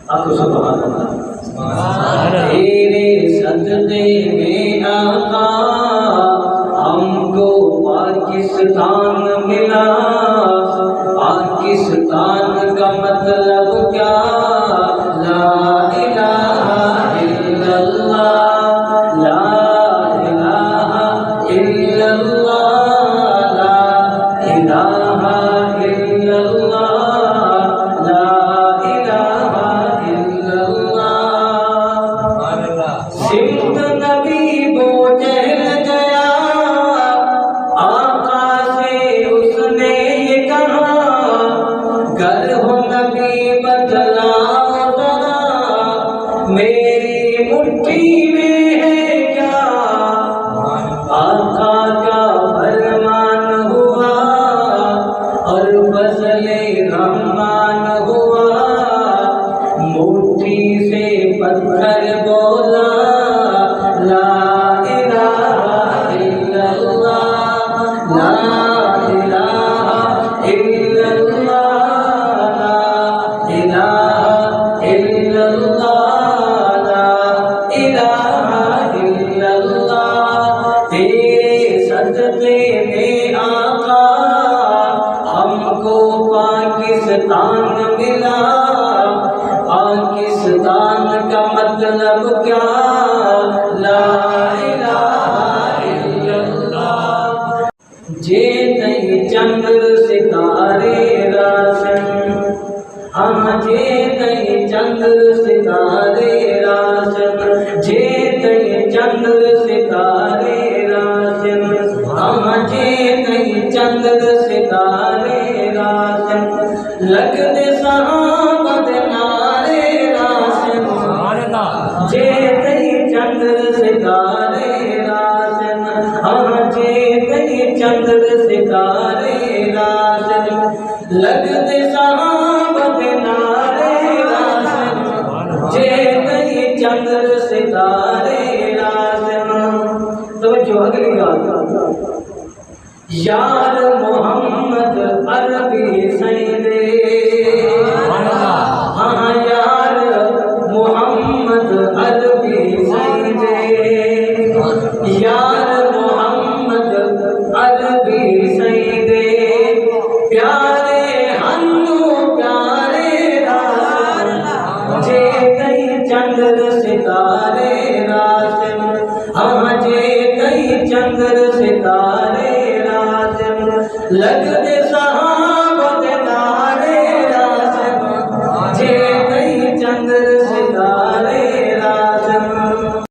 آپ سبحان اللہ۔ تیرے صدقے میں آقا ہم کو پاکستان ملا، پاکستان کا مطلب کیا؟ لا الہ الا اللہ، لا الہ الا اللہ، لا الہ الا اللہ، لا الہ الا اللہ۔ سمت نبی کو جہل گیا، آقا سے اس نے یہ کہا، گر ہو نبی بتلاؤ ذرا، میری مٹھی میں ہے کیا؟ آقا کا فرمان ہوا اور فضل رحمان ہوا، مٹھی سے پتھر بولا، لا الہ الا اللہ، لا الہ الا اللہ، لا الہ الا اللہ، لا الہ الا اللہ۔ تیرے صدقے میں آقا ہم کو پاکستان ملا، پاکستان کا مطلب کیا؟ لا الہ الا اللہ۔ جے نہیں چندر ستارے راشن، ہم جے نہیں چندر ستارے راشن، جے نہیں چندر ستارے راشن، ہم جے نہیں چندر ستارے راشن، لگتے صحابہ دے نعرے راشن، جے نہیں چندر ستارے راشن، ہم جے نہیں چندر ستارے راشن، لگتے صحابہ دے نعرے راشن، جے نہیں چندر ستارے راشن۔ توجہ اگلی بات، یار محمد عربی سیدے، ہاں یار محمد عربی سیدے، یار محمد عربی سیدے، پیارے ہنو پیارے راشن، جے کئی چندر ستارے راشن، ہم جے کئی چندر ستارے راشن، لگتے صحابہ دے نعرے راشن، جے کئی چندر